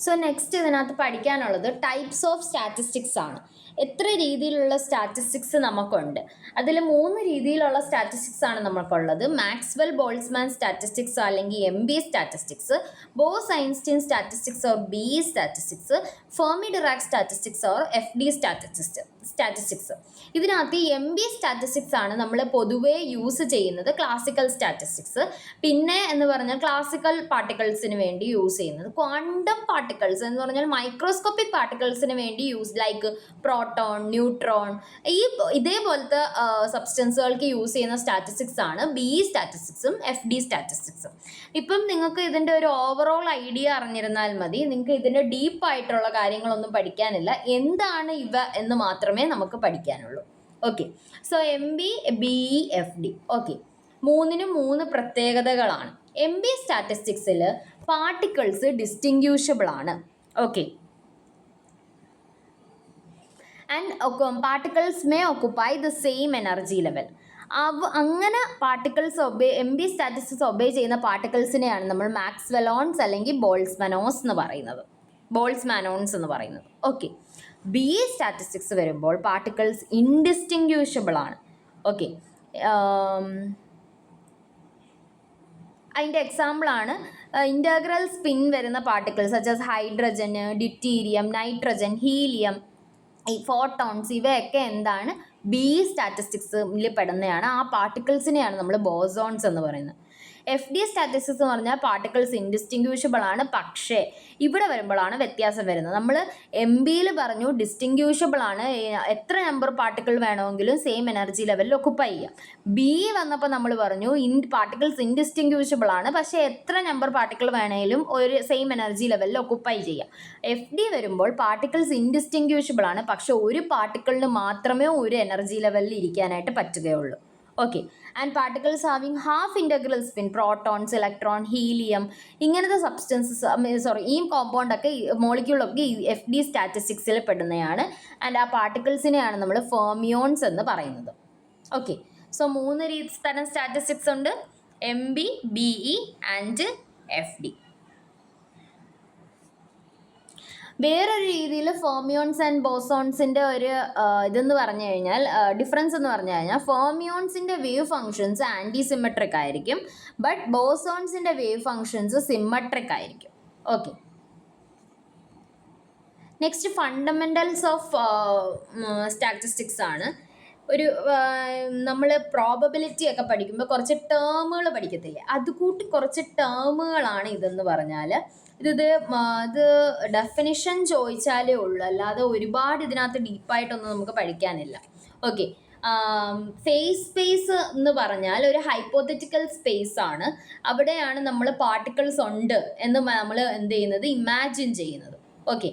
So next ഇതിനകത്ത് പഠിക്കാനുള്ളത് types of statistics ആണ്. എത്ര രീതിയിലുള്ള സ്റ്റാറ്റിസ്റ്റിക്സ് നമുക്കുണ്ട്. അതിൽ 3 രീതിയിലുള്ള സ്റ്റാറ്റിസ്റ്റിക്സ് ആണ് നമുക്കുള്ളത്. മാക്സ്വെൽ ബോൾട്സ്മാൻ സ്റ്റാറ്റിസ്റ്റിക്സ് അല്ലെങ്കിൽ MB statistics, Bose Einstein statistics or BE statistics, Fermi Dirac statistics or FD statistics. ഇതിനകത്ത് MB സ്റ്റാറ്റിസ്റ്റിക്സ് ആണ് നമ്മൾ പൊതുവേ യൂസ് ചെയ്യുന്നത്, ക്ലാസിക്കൽ സ്റ്റാറ്റിസ്റ്റിക്സ്. പിന്നെ എന്ന് പറഞ്ഞാൽ ക്ലാസിക്കൽ പാർട്ടിക്കിൾസിന് വേണ്ടി യൂസ് ചെയ്യുന്നത്. ക്വാണ്ടം പാർട്ടിക്കിൾസ് എന്ന് പറഞ്ഞാൽ മൈക്രോസ്കോപ്പിക് പാർട്ടിക്കിൾസിന് വേണ്ടി യൂസ്, ലൈക്ക് പ്രോട്ടോൺ, ന്യൂട്രോൺ, ഇതേപോലത്തെ സബ്സ്റ്റൻസുകൾക്ക് യൂസ് ചെയ്യുന്ന സ്റ്റാറ്റിസ്റ്റിക്സ് ആണ് BE സ്റ്റാറ്റിസ്റ്റിക്സും FD സ്റ്റാറ്റിസ്റ്റിക്സും. ഇപ്പം നിങ്ങൾക്ക് ഇതിൻ്റെ ഒരു ഓവറോൾ ഐഡിയ അറിഞ്ഞിരുന്നാൽ മതി. നിങ്ങൾക്ക് ഇതിൻ്റെ ഡീപ്പായിട്ടുള്ള കാര്യങ്ങളൊന്നും പഠിക്കാനില്ല. എന്താണ് ഇവ എന്ന് മാത്രമേ നമുക്ക് പഠിക്കാനുള്ളൂ. Okay, so MB, BE, FD. Okay, മൂന്നിനും 3 പ്രത്യേകതകളാണ്. MB സ്റ്റാറ്റിസ്റ്റിക്സിൽ പാർട്ടിക്കിൾസ് ഡിസ്റ്റിങ്ക്യൂഷബിൾ ആണ്. Okay, and particles may occupy the same energy level. അങ്ങനെ പാർട്ടിക്കിൾസ് MB സ്റ്റാറ്റിസ്റ്റിക്സ് ഒബേ ചെയ്യുന്ന പാർട്ടിക്കിൾസിനെയാണ് നമ്മൾ മാക്സ്വെലോൺസ് അല്ലെങ്കിൽ ബോൾട്സ്മാനോൺസ് എന്ന് പറയുന്നത്. ഓക്കെ, BE സ്റ്റാറ്റിസ്റ്റിക്സ് വരുമ്പോൾ പാർട്ടിക്കിൾസ് ഇൻഡിസ്റ്റിങ്ക്യൂഷബിൾ ആണ്. ഓക്കെ, അതിൻ്റെ എക്സാമ്പിളാണ് ഇൻ്റഗ്രൽ സ്പിൻ വരുന്ന particles such as hydrogen, deuterium, nitrogen, helium, ഈ ഫോട്ടോൺസ്, ഇവയൊക്കെ എന്താണ് BE സ്റ്റാറ്റിസ്റ്റിക്സിൽ പെടുന്നതാണ്. ആ പാർട്ടിക്കിൾസിനെയാണ് നമ്മൾ ബോസോൺസ് എന്ന് പറയുന്നത്. FD സ്റ്റാറ്റിസ്റ്റിക്സ് എന്ന് പറഞ്ഞാൽ പാർട്ടിക്കിൾസ് ഇൻഡിസ്റ്റിങ്ക്യൂഷബിൾ ആണ്. പക്ഷേ ഇവിടെ വരുമ്പോഴാണ് വ്യത്യാസം വരുന്നത്. നമ്മൾ MBയിൽ പറഞ്ഞു ഡിസ്റ്റിങ്ക്യൂഷബിൾ ആണ്, എത്ര നമ്പർ പാർട്ടിക്കിൾ വേണമെങ്കിലും സെയിം എനർജി ലെവലിൽ ഒക്കുപ്പൈ ചെയ്യാം. BE വന്നപ്പോൾ നമ്മൾ പറഞ്ഞു പാർട്ടിക്കിൾസ് ഇൻഡിസ്റ്റിങ്ക്യൂഷബിൾ ആണ്, പക്ഷേ എത്ര നമ്പർ പാർട്ടിക്കിൾ വേണമെങ്കിലും ഒരു സെയിം എനർജി ലെവലിൽ ഒക്കുപ്പൈ ചെയ്യാം. FD വരുമ്പോൾ പാർട്ടിക്കിൾസ് ഇൻഡിസ്റ്റിങ്ക്യൂഷബിൾ ആണ്, പക്ഷേ ഒരു പാർട്ടിക്കിളിന് മാത്രമേ ഒരു എനർജി ലെവലിൽ ഇരിക്കാനായിട്ട് പറ്റുകയുള്ളൂ. Okay, and particles having half integral spin, protons, electron, helium, ഇങ്ങനത്തെ സബ്സ്റ്റൻസസ് ഈ കോമ്പൗണ്ടൊക്കെ മോളിക്യൂളൊക്കെ ഈ FD സ്റ്റാറ്റിസ്റ്റിക്സിൽ പെടുന്നതാണ്. ആൻഡ് ആ പാർട്ടിക്കിൾസിനെയാണ് നമ്മൾ ഫെർമിയോൺസ് എന്ന് പറയുന്നത്. ഓക്കെ, സോ 3 തരം സ്റ്റാറ്റിസ്റ്റിക്സ് ഉണ്ട്: MB, BE ആൻഡ് FD. വേറൊരു രീതിയിൽ ഫെർമിയോൺസ് ആൻഡ് ബോസോൺസിൻ്റെ ഒരു ഇതെന്ന് പറഞ്ഞു കഴിഞ്ഞാൽ, ഡിഫറൻസ് എന്ന് പറഞ്ഞു കഴിഞ്ഞാൽ, ഫെർമിയോൺസിൻ്റെ വേവ് ഫങ്ഷൻസ് ആൻറ്റി സിമെട്രിക് ആയിരിക്കും, ബട്ട് ബോസോൺസിൻ്റെ വേവ് ഫങ്ഷൻസ് സിമെട്രിക് ആയിരിക്കും. Okay, next fundamentals of statistics ആണ്. ഒരു നമ്മൾ പ്രോബബിലിറ്റി ഒക്കെ പഠിക്കുമ്പോൾ കുറച്ച് ടേമുകൾ പഠിക്കത്തില്ലേ, അതുകൂട്ടി കുറച്ച് ടേമുകളാണ് ഇതെന്ന് പറഞ്ഞാൽ. ഇത് ഡെഫിനിഷൻ ചോദിച്ചാലേ ഉള്ളൂ, അല്ലാതെ ഒരുപാട് ഇതിനകത്ത് ഡീപ്പായിട്ടൊന്നും നമുക്ക് പഠിക്കാനില്ല. ഓക്കെ, ഫേസ് സ്പേസ് എന്ന് പറഞ്ഞാൽ ഒരു ഹൈപ്പോത്തറ്റിക്കൽ സ്പേസ് ആണ്. അവിടെയാണ് നമ്മൾ പാർട്ടിക്കിൾസ് ഉണ്ട് എന്ന് നമ്മൾ എന്ത് ചെയ്യുന്നത്, ഇമാജിൻ ചെയ്യുന്നത്. Okay,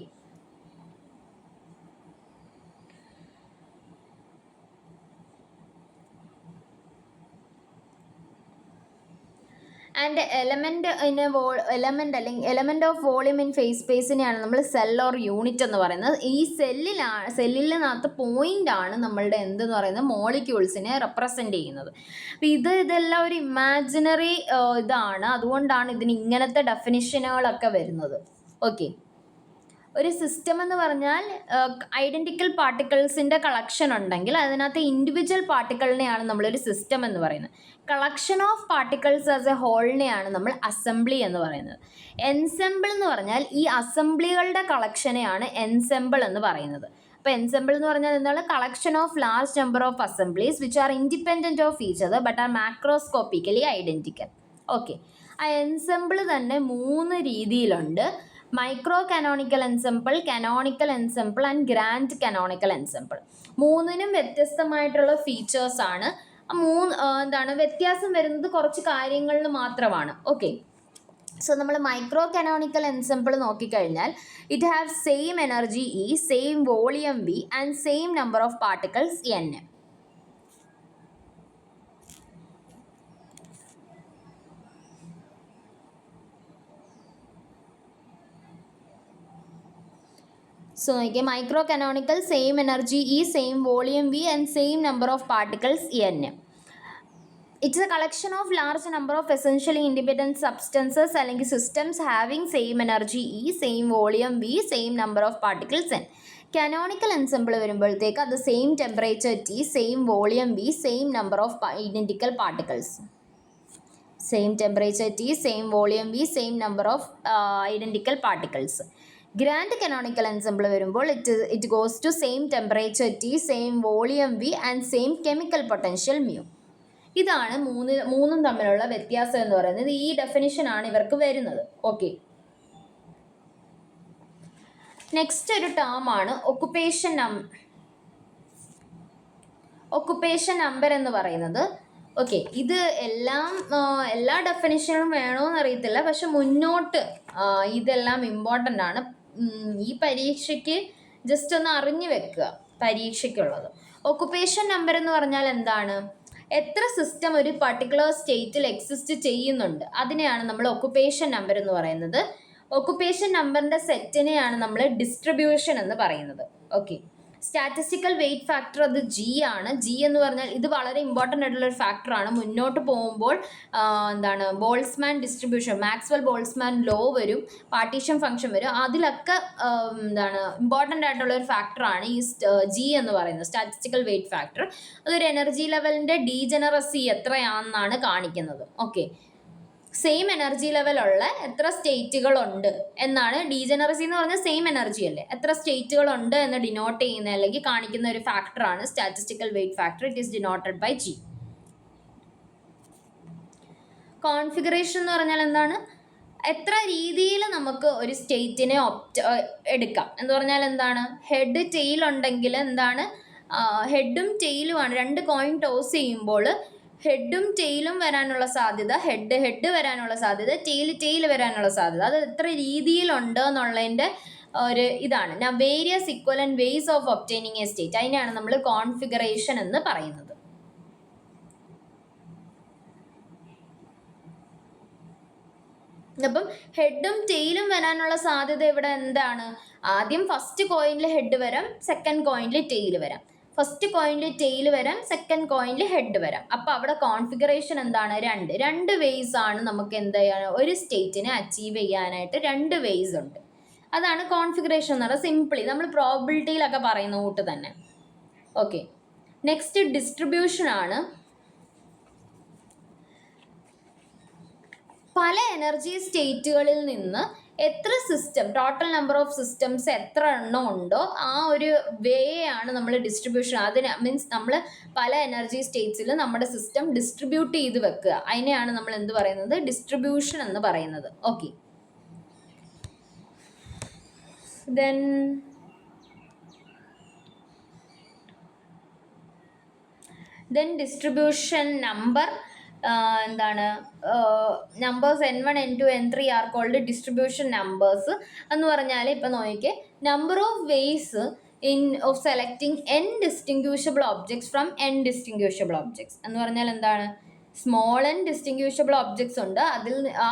and element of volume in phase സ്പേസിനെയാണ് നമ്മൾ സെൽ ഓർ യൂണിറ്റ് എന്ന് പറയുന്നത്. ഈ സെല്ലിനകത്ത് പോയിന്റ് ആണ് നമ്മളുടെ എന്തെന്ന് പറയുന്നത് മോളിക്യൂൾസിനെ റെപ്രസെന്റ് ചെയ്യുന്നത്. അപ്പം ഇതെല്ലാം ഒരു ഇമാജിനറി ഇതാണ്, അതുകൊണ്ടാണ് ഇതിന് ഇങ്ങനത്തെ ഡെഫിനിഷനുകളൊക്കെ വരുന്നത്. ഓക്കെ, ഒരു സിസ്റ്റം എന്ന് പറഞ്ഞാൽ ഐഡൻറ്റിക്കൽ പാർട്ടിക്കിൾസിൻ്റെ കളക്ഷൻ ഉണ്ടെങ്കിൽ അതിനകത്ത് ഇൻഡിവിജ്വൽ പാർട്ടിക്കിളിനെയാണ് നമ്മളൊരു സിസ്റ്റം എന്ന് പറയുന്നത്. Collection of particles as a ഹോളിനെയാണ് നമ്മൾ അസംബ്ലി എന്ന് പറയുന്നത്. എൻസെമ്പിൾ എന്ന് പറഞ്ഞാൽ ഈ അസംബ്ലികളുടെ കളക്ഷനെയാണ് എൻസെമ്പിൾ എന്ന് പറയുന്നത്. അപ്പോൾ എൻസെമ്പിൾ എന്ന് പറഞ്ഞാൽ എന്താണ്, collection of large number of assemblies which are independent of each other but are macroscopically identical. Okay, ആ എൻസെമ്പിൾ തന്നെ 3 രീതിയിലുണ്ട്: micro canonical ensemble, canonical ensemble and grand canonical ensemble. 3നും വ്യത്യസ്തമായിട്ടുള്ള ഫീച്ചേഴ്സാണ്. വ്യത്യാസം വരുന്നത് കുറച്ച് കാര്യങ്ങളിൽ മാത്രമാണ്. ഓക്കെ, സോ നമ്മൾ മൈക്രോ കനോണിക്കൽ എൻസെമ്പിൾ നോക്കിക്കഴിഞ്ഞാൽ it have same energy E, same volume V and same number of particles N. So നോക്കിയേ, micro canonical same energy E, same volume V and same number of particles N. It's a collection of large number of essentially independent substances അല്ലെങ്കിൽ systems having same energy E, same volume V, same number of particles N. Canonical ensemble വരുമ്പോഴത്തേക്ക് അത് same temperature T, same volume V, same number of identical particles. Same temperature T, same volume V, same number of identical particles. Grand canonical ensemble വരുമ്പോൾ it goes to same temperature T, same volume V and same chemical potential mu. ഇതാണ് മൂന്നും തമ്മിലുള്ള വ്യത്യാസം എന്ന് പറയുന്നത്. ഈ ഡെഫിനിഷനാണ് ഇവർക്ക് വരുന്നത്. ഓക്കെ, നെക്സ്റ്റ് ഒരു ടേമാണ് ഒക്കുപേഷൻ നമ്പർ എന്ന് പറയുന്നത്. ഓക്കെ, ഇത് എല്ലാ ഡെഫിനിഷനും വേണമെന്ന് അറിയത്തില്ല, പക്ഷെ മുന്നോട്ട് ഇതെല്ലാം ഇമ്പോർട്ടൻ്റ് ആണ്. ഈ പരീക്ഷയ്ക്ക് ജസ്റ്റ് ഒന്ന് അറിഞ്ഞു വെക്കുക, പരീക്ഷയ്ക്കുള്ളത്. ഒക്കുപേഷൻ നമ്പർ എന്ന് പറഞ്ഞാൽ എന്താണ്? എത്ര സിസ്റ്റം ഒരു പർട്ടിക്കുലർ സ്റ്റേറ്റിൽ എക്സിസ്റ്റ് ചെയ്യുന്നുണ്ട് അതിനെയാണ് നമ്മൾ ഒക്കുപേഷൻ നമ്പർ എന്ന് പറയുന്നത്. ഒക്കുപേഷൻ നമ്പറിൻ്റെ സെറ്റിനെയാണ് നമ്മൾ ഡിസ്ട്രിബ്യൂഷൻ എന്ന് പറയുന്നത്. ഓക്കെ, സ്റ്റാറ്റിസ്റ്റിക്കൽ വെയിറ്റ് ഫാക്ടർ അത് ജി ആണ്. ജി എന്ന് പറഞ്ഞാൽ ഇത് വളരെ ഇമ്പോർട്ടൻ്റ് ആയിട്ടുള്ള ഒരു ഫാക്ടറാണ്. മുന്നോട്ട് പോകുമ്പോൾ Boltzmann distribution, Maxwell Boltzmann law വരും, പാർട്ടീഷൻ ഫംഗ്ഷൻ വരും, അതിലൊക്കെ ഇമ്പോർട്ടൻ്റ് ആയിട്ടുള്ള ഒരു ഫാക്ടറാണ് ഈ ജി എന്ന് പറയുന്നത്, സ്റ്റാറ്റിസ്റ്റിക്കൽ വെയിറ്റ് ഫാക്ടർ. അതൊരു എനർജി ലെവലിൻ്റെ ഡീജനറസി എത്രയാണെന്നാണ് കാണിക്കുന്നത്. ഓക്കെ, സെയിം എനർജി ലെവലുള്ള എത്ര സ്റ്റേറ്റുകളുണ്ട് എന്നാണ്. ഡീജനറസി എന്ന് പറഞ്ഞാൽ സെയിം എനർജി അല്ലേ, എത്ര സ്റ്റേറ്റുകളുണ്ട് എന്ന് ഡിനോട്ട് ചെയ്യുന്ന അല്ലെങ്കിൽ കാണിക്കുന്ന ഒരു ഫാക്ടറാണ് statistical weight factor. It is denoted by G. Configuration എന്ന് പറഞ്ഞാൽ എന്താണ്? എത്ര രീതിയിൽ നമുക്ക് ഒരു സ്റ്റേറ്റിനെ എടുക്കാം എന്ന് പറഞ്ഞാൽ എന്താണ്? ഹെഡ് ടെയിൽ ഉണ്ടെങ്കിൽ എന്താണ്? ഹെഡും ടെയിലുമാണ്. രണ്ട് കോയിൻ ടോസ് ചെയ്യുമ്പോൾ ഹെഡും ടെയിലും വരാനുള്ള സാധ്യത, ഹെഡ് വരാനുള്ള സാധ്യത, ടെയിൽ വരാനുള്ള സാധ്യത, അത് എത്ര രീതിയിലുണ്ട് എന്നുള്ളതിൻ്റെ ഒരു ഇതാണ്. Various equivalent ways of obtaining a state, അതിനെയാണ് നമ്മൾ കോൺഫിഗറേഷൻ എന്ന് പറയുന്നത്. അപ്പം ഹെഡും ടെയിലും വരാനുള്ള സാധ്യത ഇവിടെ എന്താണ്? ആദ്യം ഫസ്റ്റ് കോയിനിൽ ഹെഡ് വരാം, സെക്കൻഡ് കോയിനിൽ ടെയിൽ വരാം. ഫസ്റ്റ് കോയിനിൽ ടെയിൽ വരാം, സെക്കൻഡ് കോയിനിൽ ഹെഡ് വരാം. അപ്പോൾ അവിടെ കോൺഫിഗറേഷൻ എന്താണ്? രണ്ട് വേസ് ആണ് നമുക്ക് എന്ത് ചെയ്യാൻ, ഒരു സ്റ്റേറ്റിനെ അച്ചീവ് ചെയ്യാനായിട്ട് രണ്ട് വേസ് ഉണ്ട്. അതാണ് കോൺഫിഗറേഷൻ എന്ന് പറയുന്നത്. സിംപിളി നമ്മൾ പ്രോബിലിറ്റിയിലൊക്കെ പറയുന്ന കൂട്ട് തന്നെ. ഓക്കെ, നെക്സ്റ്റ് ഡിസ്ട്രിബ്യൂഷൻ ആണ്. പല എനർജി സ്റ്റേറ്റുകളിൽ നിന്ന് എത്ര system, total number of systems എത്ര എണ്ണം ഉണ്ടോ ആ ഒരു വേ ആണ് നമ്മൾ ഡിസ്ട്രിബ്യൂഷൻ. അതിന് മീൻസ് നമ്മൾ പല എനർജി സ്റ്റേറ്റ്സിൽ നമ്മുടെ സിസ്റ്റം ഡിസ്ട്രിബ്യൂട്ട് ചെയ്ത് വെക്കുക, അതിനെയാണ് നമ്മൾ എന്ത് പറയുന്നത്? ഡിസ്ട്രിബ്യൂഷൻ എന്ന് പറയുന്നത്. Okay, then distribution number numbers N1, N2, N3 are called distribution numbers എന്ന് പറഞ്ഞാൽ ഇപ്പം നോക്കിക്കേ, number of ways of selecting n distinguishable objects from n distinguishable objects എന്ന് പറഞ്ഞാൽ എന്താണ്? സ്മോൾ n ഡിസ്റ്റിങ്ക്യൂഷബിൾ ഒബ്ജക്ട്സ് ഉണ്ട്, അതിൽ ആ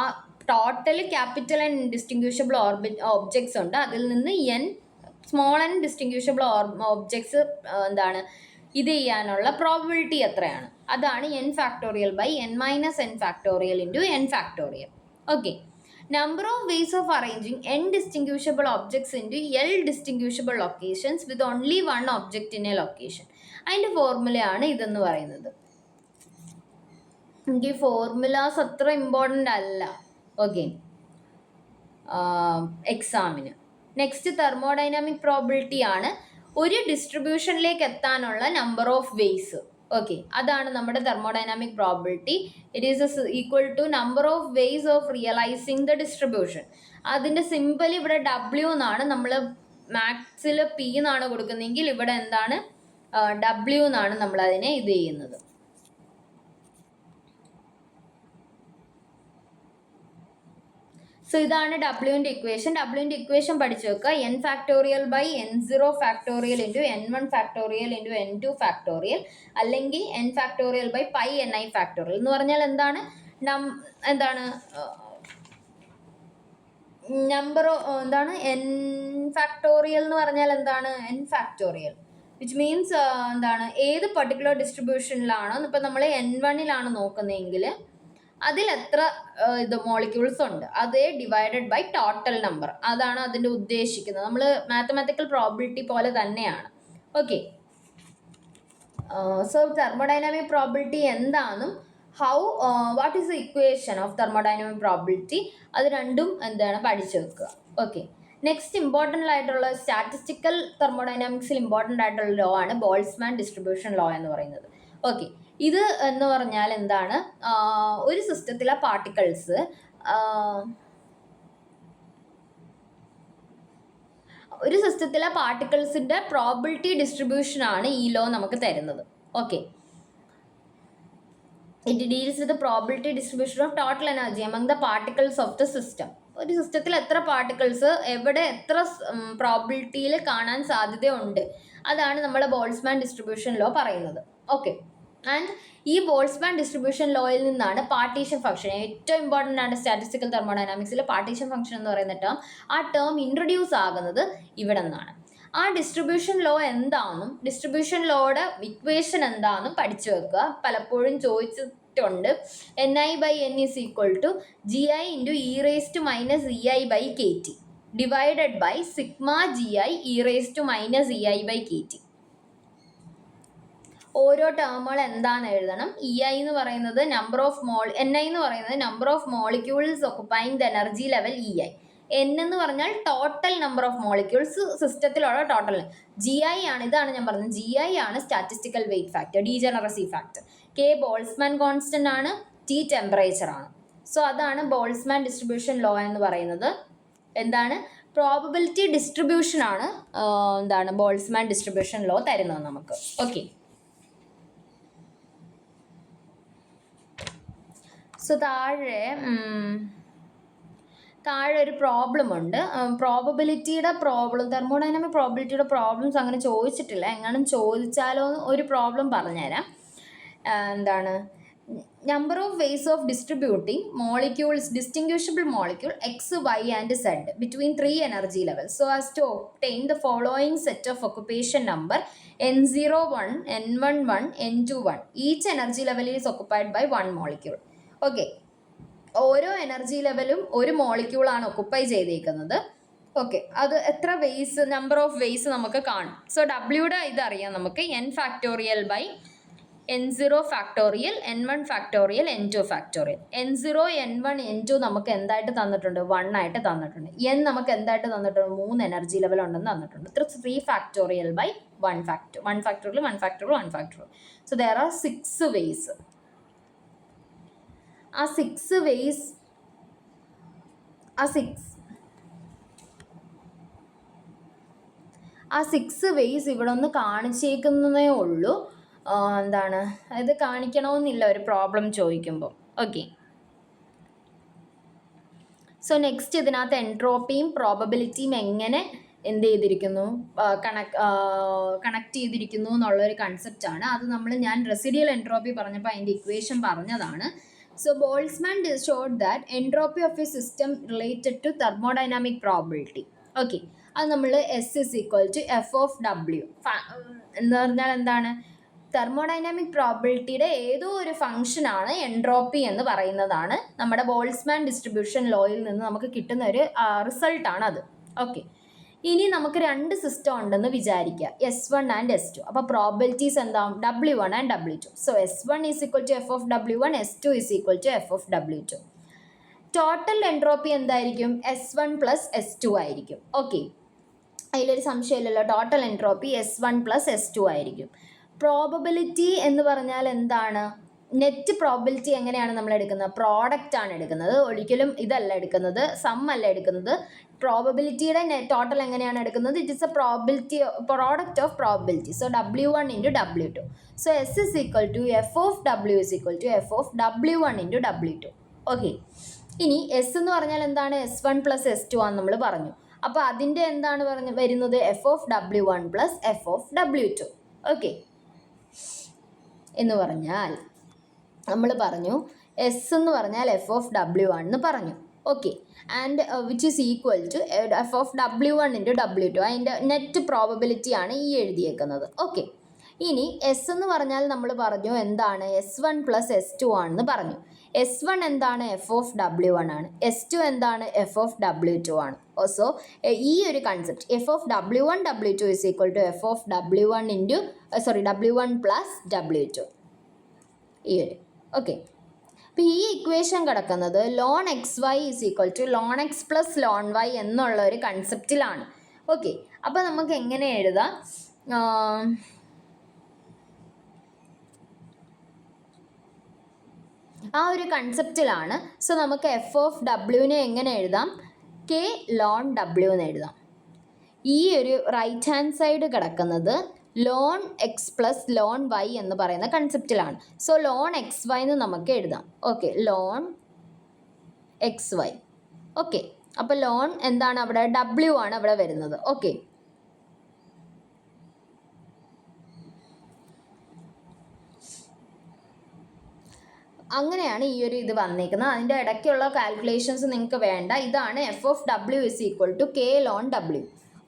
total capital N distinguishable objects ഉണ്ട്, അതിൽ നിന്ന് സ്മോൾ n ഡിസ്റ്റിങ്ക്യൂഷബിൾ ഒബ്ജക്ട്സ് ഇത് ചെയ്യാനുള്ള പ്രോബിലിറ്റി എത്രയാണ്? അതാണ് n factorial by n minus n factorial into n factorial. Okay, number of ways of arranging n distinguishable objects into L distinguishable locations with only one object in a location. അതിൻ്റെ ഫോർമുലയാണ് ഇതെന്ന് പറയുന്നത്. എനിക്ക് formulas അത്ര important അല്ല. Okay, എക്സാമിന്. Next thermodynamic probability ആണ്. ഒരു ഡിസ്ട്രിബ്യൂഷനിലേക്ക് എത്താനുള്ള നമ്പർ ഓഫ് വേസ്. ഓക്കെ, അതാണ് നമ്മുടെ thermodynamic probability. It is equal to number of ways of realising the distribution. അതിൻ്റെ സിമ്പിൾ ഇവിടെ W എന്നാണ്. നമ്മൾ മാത്സിൽ P എന്നാണ് കൊടുക്കുന്നതെങ്കിൽ ഇവിടെ എന്താണ്? W എന്നാണ് നമ്മൾ അതിനെ ഇത് ചെയ്യുന്നത്. സോ ഇതാണ് ഡബ്ല്യുവിൻ്റെ ഇക്വേഷൻ. ഡബ്ല്യുവിൻ്റെ ഇക്വേഷൻ പഠിച്ചു വെക്കുക. n factorial by n0 factorial into n1 factorial into n2 factorial, അല്ലെങ്കിൽ n factorial by pi ni factorial എന്ന് പറഞ്ഞാൽ എന്താണ്? നമ്പർ n ഫാക്ടോറിയൽ എന്ന് പറഞ്ഞാൽ എന്താണ്? n ഫാക്ടോറിയൽ വിച്ച് മീൻസ് എന്താണ്, ഏത് പർട്ടിക്കുലർ ഡിസ്ട്രിബ്യൂഷനിലാണോ ഇപ്പം നമ്മൾ N1 നോക്കുന്നതെങ്കിൽ അതിൽ എത്ര ഇത് മോളിക്യൂൾസ് ഉണ്ട് അതേ ഡിവൈഡഡ് ബൈ ടോട്ടൽ നമ്പർ, അതാണ് അതിൻ്റെ ഉദ്ദേശിക്കുന്നത്. നമ്മൾ മാത്തമാറ്റിക്കൽ പ്രോബിലിറ്റി പോലെ തന്നെയാണ്. ഓക്കെ, സോ തെർമോഡൈനാമിക് പ്രോബിലിറ്റി എന്താണെന്നും what is the equation of thermodynamic probability, അത് രണ്ടും എന്താണ് പഠിച്ചു വെക്കുക. ഓക്കെ, നെക്സ്റ്റ് ഇമ്പോർട്ടൻ്റ് ആയിട്ടുള്ള സ്റ്റാറ്റിസ്റ്റിക്കൽ തെർമോഡൈനാമിക്സിൽ ഇമ്പോർട്ടൻ്റ് ആയിട്ടുള്ള ലോ ആണ് ബോൾട്സ്മാൻ ഡിസ്ട്രിബ്യൂഷൻ ലോ എന്ന് പറയുന്നത്. ഓക്കെ, ഇത് എന്ന് പറഞ്ഞാൽ എന്താണ്, ഒരു സിസ്റ്റത്തിലെ പാർട്ടിക്കിൾസ് പാർട്ടിക്കിൾസിൻ്റെ പ്രോബിലിറ്റി ഡിസ്ട്രിബ്യൂഷനാണ് ഈ ലോ നമുക്ക് തരുന്നത്. Okay, it deals with probability distribution of total energy among the particles of the system. ഒരു സിസ്റ്റത്തിൽ എത്ര പാർട്ടിക്കിൾസ് എവിടെ എത്ര പ്രോബിലിറ്റിയിൽ കാണാൻ സാധ്യതയുണ്ട്, അതാണ് നമ്മുടെ ബോൾട്സ്മാൻ ഡിസ്ട്രിബ്യൂഷൻ ലോ പറയുന്നത്. ഓക്കെ, ആൻഡ് ഈ ബോൾട്സ്മാൻ ഡിസ്ട്രിബ്യൂഷൻ ലോയിൽ നിന്നാണ് പാർട്ടീഷൻ ഫംഗ്ഷൻ, ഏറ്റവും ഇമ്പോർട്ടൻ്റ് ആണ് സ്റ്റാറ്റിസ്റ്റിക്കൽ തെർമോഡൈനാമിക്സിൽ പാർട്ടീഷൻ ഫംഗ്ഷൻ എന്ന് പറയുന്ന ടേം, ആ ടേം ഇൻട്രൊഡ്യൂസ് ആകുന്നത് ഇവിടെ നിന്നാണ്. ആ ഡിസ്ട്രിബ്യൂഷൻ ലോ എന്താണെന്നും ഡിസ്ട്രിബ്യൂഷൻ ലോയുടെ ഇക്വേഷൻ എന്താണെന്നും പഠിച്ചു വെക്കുക. പലപ്പോഴും ചോദിച്ചിട്ടുണ്ട്. Ni/n is equal to gi into e raised to minus ei by kt divided by sigma gi e raised to minus ei by kt. ഓരോ ടേമുകൾ എന്താണെന്ന് എഴുതണം. EI എന്ന് പറയുന്നത് Ni എന്ന് പറയുന്നത് number of molecules occupying the energy level EI. N എന്ന് പറഞ്ഞാൽ total number of molecules സിസ്റ്റത്തിലുള്ള ടോട്ടൽ. GI ആണ്, ഇതാണ് ഞാൻ പറഞ്ഞത്, GI ആണ് statistical weight factor, degeneracy factor. K Boltzmann constant ആണ്, T ടെമ്പറേച്ചർ ആണ്. സോ അതാണ് ബോൾട്സ്മാൻ ഡിസ്ട്രിബ്യൂഷൻ ലോ എന്ന് പറയുന്നത്. എന്താണ്, പ്രോബബിലിറ്റി ഡിസ്ട്രിബ്യൂഷൻ ആണ് എന്താണ് ബോൾട്സ്മാൻ ഡിസ്ട്രിബ്യൂഷൻ ലോ തരുന്നത് നമുക്ക്. ഓക്കെ, സോ താഴെ ഒരു പ്രോബ്ലം ഉണ്ട്. പ്രോബബിലിറ്റിയുടെ പ്രോബ്ലം, തെർമോഡൈനാമിക് പ്രോബബിലിറ്റിയുടെ പ്രോബ്ലംസ് അങ്ങനെ ചോദിച്ചിട്ടില്ല. എങ്ങാനും ചോദിച്ചാലോ ഒരു പ്രോബ്ലം പറഞ്ഞുതരാം. എന്താണ്, number of ways of distributing molecules, distinguishable molecule X, Y and Z between 3 energy levels so as to obtain the following set of occupation number N01, N11, N21. Each energy level is occupied by 1 molecule. Okay, ഓരോ energy ലെവലും ഒരു മോളിക്യൂളാണ് occupy ചെയ്തേക്കുന്നത്. Okay, അത് എത്ര vase, number of vase നമുക്ക് കാണും. So ഡബ്ല്യൂടെ ഇതറിയാം നമുക്ക്, N factorial by N0 factorial, N1 factorial, N2 factorial. N0, N1, N2 നമുക്ക് എന്തായിട്ട് തന്നിട്ടുണ്ട്, 1 ആയിട്ട് തന്നിട്ടുണ്ട്. N നമുക്ക് എന്തായിട്ട് തന്നിട്ടുണ്ട്, 3 എനർജി ലെവൽ ഉണ്ടെന്ന് തന്നിട്ടുണ്ട്. 3 factorial by 1 factorial, 1 factorial, 1 factorial. So there are 6 ways. ആ 6 വേസ്, ഇവിടെ ഒന്ന് കാണിച്ചേക്കുന്നതേ ഉള്ളൂ. എന്താണ്, ഇത് കാണിക്കണമെന്നില്ല ഒരു പ്രോബ്ലം ചോദിക്കുമ്പോൾ. ഓക്കെ, സോ നെക്സ്റ്റ് ഇതിനകത്ത് എൻട്രോപ്പിയും പ്രോബബിലിറ്റിയും എങ്ങനെ എന്ത് ചെയ്തിരിക്കുന്നു, കണക്ട് ചെയ്തിരിക്കുന്നു എന്നുള്ളൊരു കൺസെപ്റ്റാണ്. അത് ഞാൻ റെസിഡിയൽ എൻട്രോപ്പി പറഞ്ഞപ്പോൾ അതിൻ്റെ ഇക്വേഷൻ പറഞ്ഞതാണ്. So Boltzmann showed that entropy of a system related to thermodynamic probability. Okay, അത് നമ്മൾ S is equal to F of W എന്ന് പറഞ്ഞാൽ എന്താണ്, തെർമോഡൈനാമിക് പ്രോബിലിറ്റിയുടെ ഏതോ ഒരു ഫംഗ്ഷനാണ് എൻട്രോപ്പി എന്ന് പറയുന്നതാണ്. നമ്മുടെ ബോൾട്സ്മാൻ ഡിസ്ട്രിബ്യൂഷൻ ലോയിൽ നിന്ന് നമുക്ക് കിട്ടുന്ന ഒരു റിസൾട്ടാണ് അത്. ഓക്കെ, ഇനി നമുക്ക് 2 സിസ്റ്റം ഉണ്ടെന്ന് വിചാരിക്കുക, S1 ആൻഡ് S2. അപ്പോൾ പ്രോബിലിറ്റീസ് എന്താവും, W1 and W2. So S1 is equal to F of W1, S2 is equal to F of W2. Total entropy എന്തായിരിക്കും, S1 പ്ലസ് S2 ആയിരിക്കും. ഓക്കെ, അതിലൊരു സംശയമില്ലല്ലോ, total entropy S1 plus S2 ആയിരിക്കും. Probability എന്ന് പറഞ്ഞാൽ എന്താണ്, net probability എങ്ങനെയാണ് നമ്മൾ എടുക്കുന്നത്, പ്രോഡക്റ്റ് ആണ് എടുക്കുന്നത്, ഒരിക്കലും ഇതല്ല എടുക്കുന്നത്, സം അല്ല എടുക്കുന്നത്. പ്രോബബിലിറ്റിയുടെ ടോട്ടൽ എങ്ങനെയാണ് എടുക്കുന്നത്, it is a probability, product of probability. So W1 into W2. So S is equal to F of W is equal to F of W1 into W2. Okay, ഇനി S എന്ന് പറഞ്ഞാൽ എന്താണ്, S1 plus S2 ആണെന്ന് നമ്മൾ പറഞ്ഞു. അപ്പോൾ അതിൻ്റെ എന്താണ് വരുന്നത്, F of W1 plus F of W2. Okay, എന്ന് പറഞ്ഞാൽ നമ്മൾ പറഞ്ഞു S എന്ന് പറഞ്ഞാൽ F ഓഫ് W1 എന്ന് പറഞ്ഞു. Okay. And which is equal to F of W1 into W2. അതിൻ്റെ നെറ്റ് പ്രോബബിലിറ്റിയാണ് ഈ എഴുതിയേക്കുന്നത്. ഓക്കെ. ഇനി എസ് എന്ന് പറഞ്ഞാൽ നമ്മൾ പറഞ്ഞു എന്താണ് S1 പ്ലസ് S2 ആണെന്ന് പറഞ്ഞു. S1 എന്താണ് എഫ് ഓഫ് W1 ആണ്. S2 എന്താണ് എഫ് ഓഫ് W2 ആണ്. സോ ഈ ഒരു concept F of W1 W2 is equal to F of W1 into W1 plus W2. ഈ ഒരു ഓക്കെ. അപ്പോൾ ഈ ഇക്വേഷൻ കിടക്കുന്നത് ln X Y is equal to ln X plus ln Y എന്നുള്ള ഒരു കൺസെപ്റ്റിലാണ്. ഓക്കെ. അപ്പോൾ നമുക്ക് എങ്ങനെ എഴുതാം? ആ ഒരു കൺസെപ്റ്റിലാണ്. സോ നമുക്ക് എഫ് ഓഫ് ഡബ്ല്യുവിനെ എങ്ങനെ എഴുതാം? കെ ലോൺ ഡബ്ല്യു എന്ന് എഴുതാം. ഈ ഒരു റൈറ്റ് ഹാൻഡ് സൈഡ് കിടക്കുന്നത് ln X plus ln Y എന്ന് പറയുന്ന കൺസെപ്റ്റിലാണ്. സോ ലോൺ എക്സ് വൈ എന്ന് നമുക്ക് എഴുതാം. Okay. Ln X Y. Okay. അപ്പോൾ ലോൺ എന്താണ് അവിടെ? ഡബ്ല്യു ആണ് അവിടെ വരുന്നത്. ഓക്കെ. അങ്ങനെയാണ് ഈ ഒരു ഇത് വന്നേക്കുന്നത്. അതിൻ്റെ ഇടയ്ക്കുള്ള കാൽക്കുലേഷൻസ് നിങ്ങൾക്ക് വേണ്ട. ഇതാണ് F of W is equal to K ln W.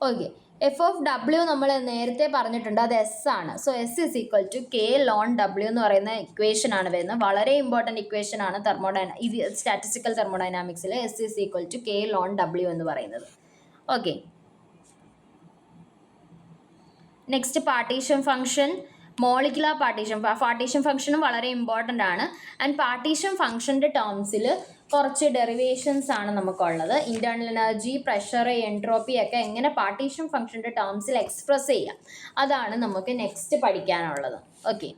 Okay. F of W നമ്മൾ നേരത്തെ പറഞ്ഞിട്ടുണ്ട്, അത് എസ് ആണ്. So S is equal to K ln W എന്ന് പറയുന്ന ഇക്വേഷൻ ആണ് വരുന്നത്. വളരെ ഇമ്പോർട്ടൻറ്റ് ഇക്വേഷൻ ആണ് ഇത് സ്റ്റാറ്റിസ്റ്റിക്കൽ തെർമോഡൈനാമിക്സിൽ S is equal to K ln W എന്ന് പറയുന്നത്. Okay. Next partition function, molecular partition ഫംഗ്ഷനും വളരെ ഇമ്പോർട്ടൻ്റ് ആണ്. ആൻഡ് പാർട്ടീഷൻ ഫംഗ്ഷൻ്റെ ടേംസിൽ കുറച്ച് ഡെറിവേഷൻസ് ആണ് നമുക്കുള്ളത്. ഇൻറ്റേർണൽ എനർജി, പ്രഷർ, എൻട്രോപ്പി ഒക്കെ എങ്ങനെ പാർട്ടീഷൻ ഫംഗ്ഷൻ്റെ ടേംസിൽ എക്സ്പ്രസ് ചെയ്യാം, അതാണ് നമുക്ക് നെക്സ്റ്റ് പഠിക്കാനുള്ളത്. ഓക്കെ.